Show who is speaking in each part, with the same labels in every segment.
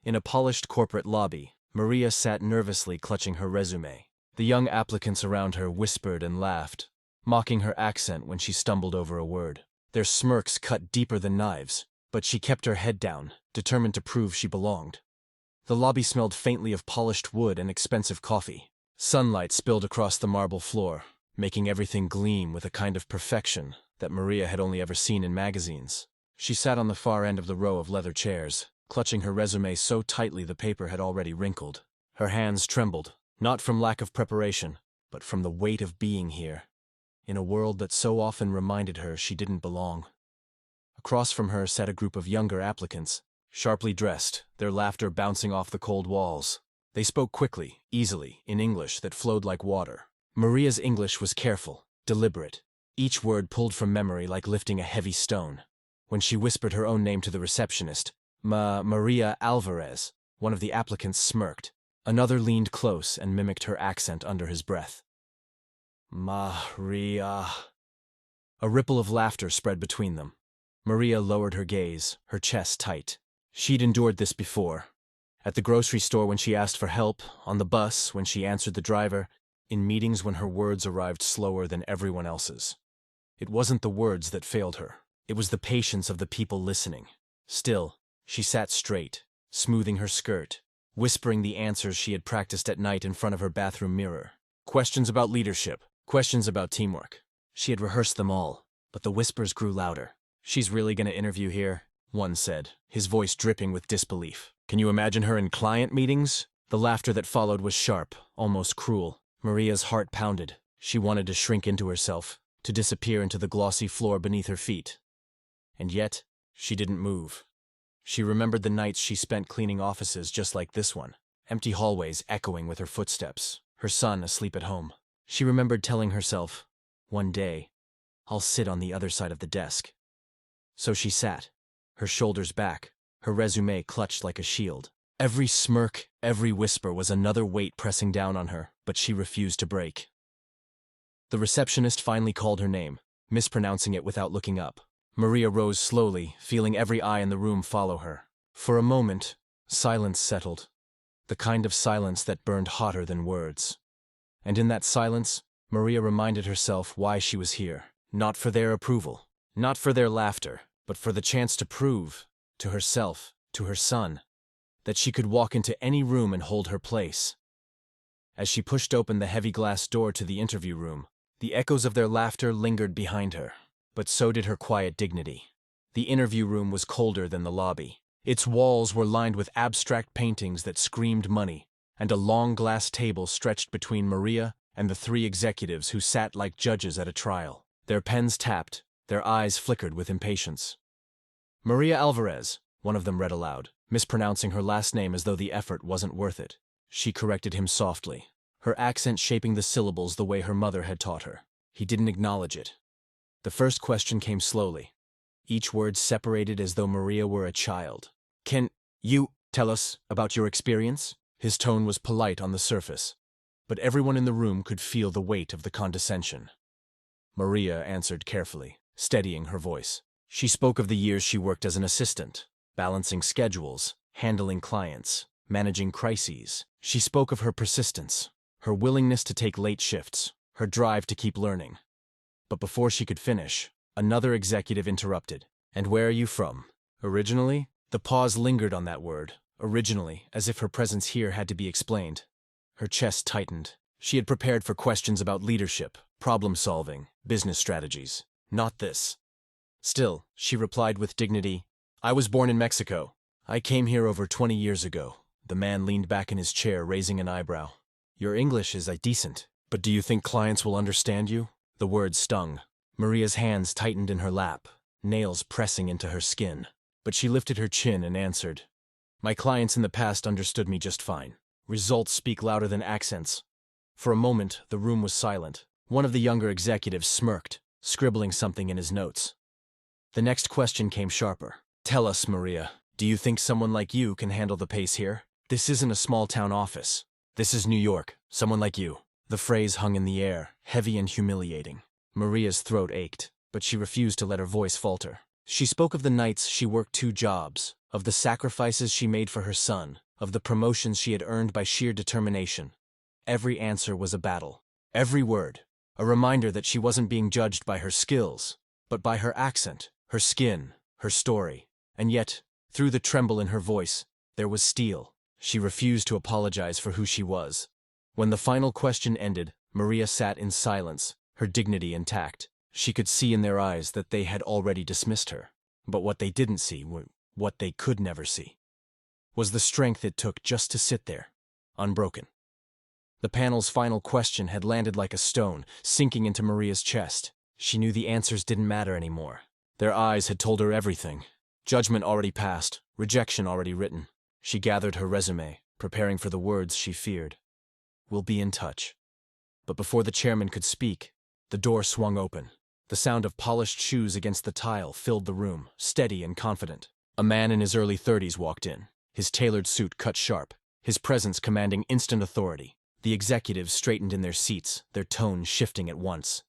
Speaker 1: In a polished corporate lobby, Maria sat nervously clutching her resume. The young applicants around her whispered and laughed, mocking her accent when she stumbled over a word. Their smirks cut deeper than knives, but she kept her head down, determined to prove she belonged. The lobby smelled faintly of polished wood and expensive coffee. Sunlight spilled across the marble floor, making everything gleam with a kind of perfection that Maria had only ever seen in magazines. She sat on the far end of the row of leather chairs, clutching her resume so tightly the paper had already wrinkled. Her hands trembled, not from lack of preparation, but from the weight of being here, in a world that so often reminded her she didn't belong. Across from her sat a group of younger applicants, sharply dressed, their laughter bouncing off the cold walls. They spoke quickly, easily, in English that flowed like water. Maria's English was careful, deliberate, each word pulled from memory like lifting a heavy stone. When she whispered her own name to the receptionist, Maria Alvarez, one of the applicants smirked. Another leaned close and mimicked her accent under his breath. Maria. A ripple of laughter spread between them. Maria lowered her gaze, her chest tight. She'd endured this before. At the grocery store when she asked for help, on the bus when she answered the driver, in meetings when her words arrived slower than everyone else's. It wasn't the words that failed her. It was the patience of the people listening. Still, she sat straight, smoothing her skirt, whispering the answers she had practiced at night in front of her bathroom mirror. Questions about leadership, questions about teamwork. She had rehearsed them all, but the whispers grew louder. "She's really going to interview here?" one said, his voice dripping with disbelief. "Can you imagine her in client meetings?" The laughter that followed was sharp, almost cruel. Maria's heart pounded. She wanted to shrink into herself, to disappear into the glossy floor beneath her feet. And yet, she didn't move. She remembered the nights she spent cleaning offices just like this one, empty hallways echoing with her footsteps, her son asleep at home. She remembered telling herself, "One day, I'll sit on the other side of the desk." So she sat, her shoulders back, her resume clutched like a shield. Every smirk, every whisper was another weight pressing down on her, but she refused to break. The receptionist finally called her name, mispronouncing it without looking up. Maria rose slowly, feeling every eye in the room follow her. For a moment, silence settled, the kind of silence that burned hotter than words. And in that silence, Maria reminded herself why she was here. Not for their approval, not for their laughter, but for the chance to prove, to herself, to her son, that she could walk into any room and hold her place. As she pushed open the heavy glass door to the interview room, the echoes of their laughter lingered behind her, but so did her quiet dignity. The interview room was colder than the lobby. Its walls were lined with abstract paintings that screamed money, and a long glass table stretched between Maria and the three executives who sat like judges at a trial. Their pens tapped, their eyes flickered with impatience. "Maria Alvarez," one of them read aloud, mispronouncing her last name as though the effort wasn't worth it. She corrected him softly, her accent shaping the syllables the way her mother had taught her. He didn't acknowledge it. The first question came slowly, each word separated as though Maria were a child. "Can you tell us about your experience?" His tone was polite on the surface, but everyone in the room could feel the weight of the condescension. Maria answered carefully, steadying her voice. She spoke of the years she worked as an assistant, balancing schedules, handling clients, managing crises. She spoke of her persistence, her willingness to take late shifts, her drive to keep learning. But before she could finish, another executive interrupted. "And where are you from? Originally?" The pause lingered on that word, originally, as if her presence here had to be explained. Her chest tightened. She had prepared for questions about leadership, problem-solving, business strategies. Not this. Still, she replied with dignity, "I was born in Mexico. I came here over 20 years ago." The man leaned back in his chair, raising an eyebrow. "Your English is decent, but do you think clients will understand you?" The words stung. Maria's hands tightened in her lap, nails pressing into her skin. But she lifted her chin and answered, "My clients in the past understood me just fine. Results speak louder than accents." For a moment, the room was silent. One of the younger executives smirked, scribbling something in his notes. The next question came sharper. "Tell us, Maria, do you think someone like you can handle the pace here? This isn't a small-town office. This is New York, someone like you." The phrase hung in the air, heavy and humiliating. Maria's throat ached, but she refused to let her voice falter. She spoke of the nights she worked 2 jobs, of the sacrifices she made for her son, of the promotions she had earned by sheer determination. Every answer was a battle. Every word, a reminder that she wasn't being judged by her skills, but by her accent, her skin, her story. And yet, through the tremble in her voice, there was steel. She refused to apologize for who she was. When the final question ended, Maria sat in silence, her dignity intact. She could see in their eyes that they had already dismissed her. But what they didn't see, what they could never see, was the strength it took just to sit there, unbroken. The panel's final question had landed like a stone, sinking into Maria's chest. She knew the answers didn't matter anymore. Their eyes had told her everything. Judgment already passed, rejection already written. She gathered her resume, preparing for the words she feared. "We'll be in touch." But before the chairman could speak, the door swung open. The sound of polished shoes against the tile filled the room, steady and confident. A man in his early 30s walked in, his tailored suit cut sharp, his presence commanding instant authority. The executives straightened in their seats, their tone shifting at once.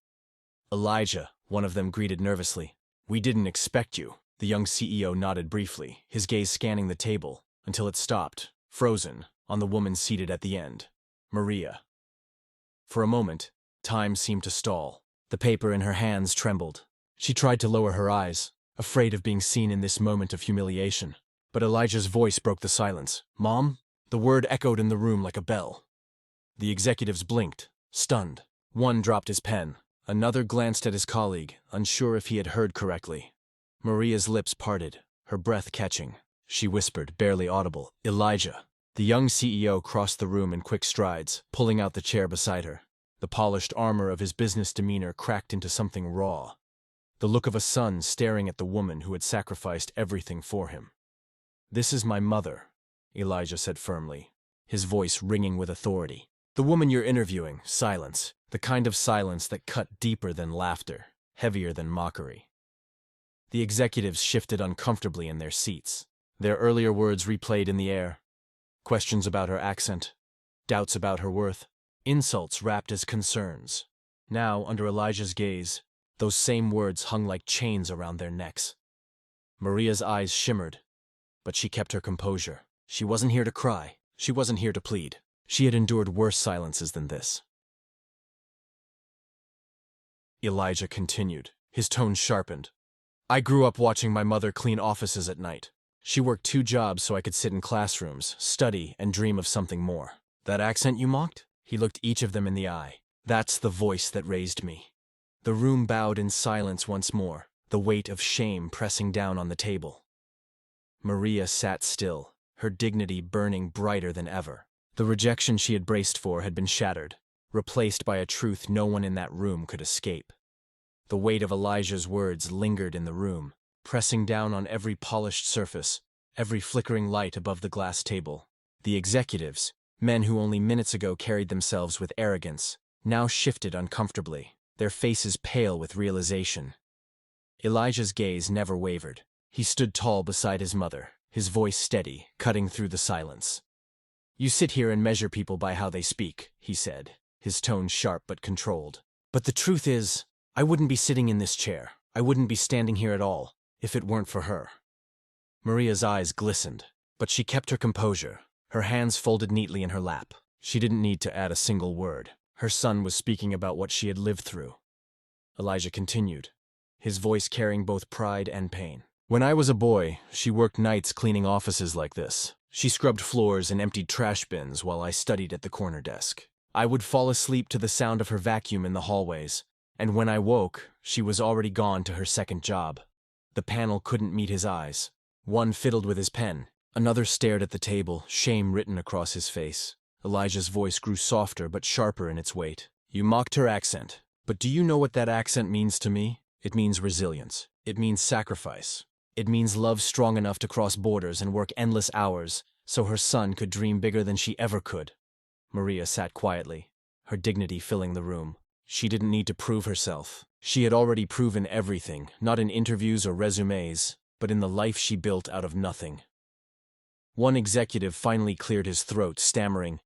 Speaker 1: "Elijah," one of them greeted nervously. "We didn't expect you." The young CEO nodded briefly, his gaze scanning the table, until it stopped, frozen, on the woman seated at the end, Maria. For a moment, time seemed to stall. The paper in her hands trembled. She tried to lower her eyes, afraid of being seen in this moment of humiliation. But Elijah's voice broke the silence. "Mom?" The word echoed in the room like a bell. The executives blinked, stunned. One dropped his pen. Another glanced at his colleague, unsure if he had heard correctly. Maria's lips parted, her breath catching. She whispered, barely audible, "Elijah." The young CEO crossed the room in quick strides, pulling out the chair beside her. The polished armor of his business demeanor cracked into something raw. The look of a son staring at the woman who had sacrificed everything for him. "This is my mother," Elijah said firmly, his voice ringing with authority. "The woman you're interviewing," silence, the kind of silence that cut deeper than laughter, heavier than mockery. The executives shifted uncomfortably in their seats. Their earlier words replayed in the air. Questions about her accent, doubts about her worth, insults wrapped as concerns. Now, under Elijah's gaze, those same words hung like chains around their necks. Maria's eyes shimmered, but she kept her composure. She wasn't here to cry. She wasn't here to plead. She had endured worse silences than this. Elijah continued, his tone sharpened. "I grew up watching my mother clean offices at night. She worked 2 jobs so I could sit in classrooms, study, and dream of something more. That accent you mocked?" He looked each of them in the eye. "That's the voice that raised me." The room bowed in silence once more, the weight of shame pressing down on the table. Maria sat still, her dignity burning brighter than ever. The rejection she had braced for had been shattered, replaced by a truth no one in that room could escape. The weight of Elijah's words lingered in the room, pressing down on every polished surface, every flickering light above the glass table. The executives, men who only minutes ago carried themselves with arrogance, now shifted uncomfortably, their faces pale with realization. Elijah's gaze never wavered. He stood tall beside his mother, his voice steady, cutting through the silence. "You sit here and measure people by how they speak," he said, his tone sharp but controlled. "But the truth is, I wouldn't be sitting in this chair. I wouldn't be standing here at all, if it weren't for her." Maria's eyes glistened, but she kept her composure, her hands folded neatly in her lap. She didn't need to add a single word. Her son was speaking about what she had lived through. Elijah continued, his voice carrying both pride and pain. "When I was a boy, she worked nights cleaning offices like this. She scrubbed floors and emptied trash bins while I studied at the corner desk. I would fall asleep to the sound of her vacuum in the hallways, and when I woke, she was already gone to her second job." The panel couldn't meet his eyes. One fiddled with his pen. Another stared at the table, shame written across his face. Elijah's voice grew softer but sharper in its weight. "You mocked her accent, but do you know what that accent means to me? It means resilience. It means sacrifice. It means love strong enough to cross borders and work endless hours so her son could dream bigger than she ever could." Maria sat quietly, her dignity filling the room. She didn't need to prove herself. She had already proven everything, not in interviews or resumes, but in the life she built out of nothing. One executive finally cleared his throat, stammering,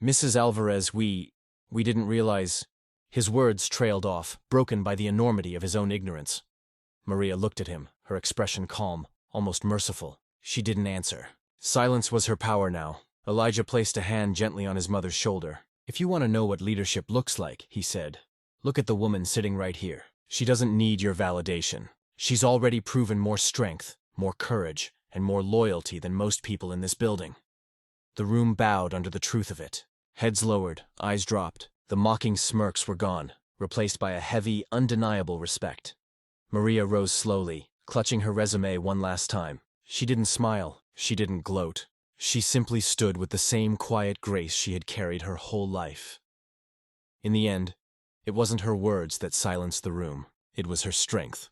Speaker 1: "Mrs. Alvarez, we didn't realize—" His words trailed off, broken by the enormity of his own ignorance. Maria looked at him, her expression calm, almost merciful. She didn't answer. Silence was her power now. Elijah placed a hand gently on his mother's shoulder. "If you want to know what leadership looks like," he said, "look at the woman sitting right here. She doesn't need your validation. She's already proven more strength, more courage, and more loyalty than most people in this building." The room bowed under the truth of it. Heads lowered, eyes dropped. The mocking smirks were gone, replaced by a heavy, undeniable respect. Maria rose slowly, clutching her resume one last time. She didn't smile. She didn't gloat. She simply stood with the same quiet grace she had carried her whole life. In the end, it wasn't her words that silenced the room. It was her strength.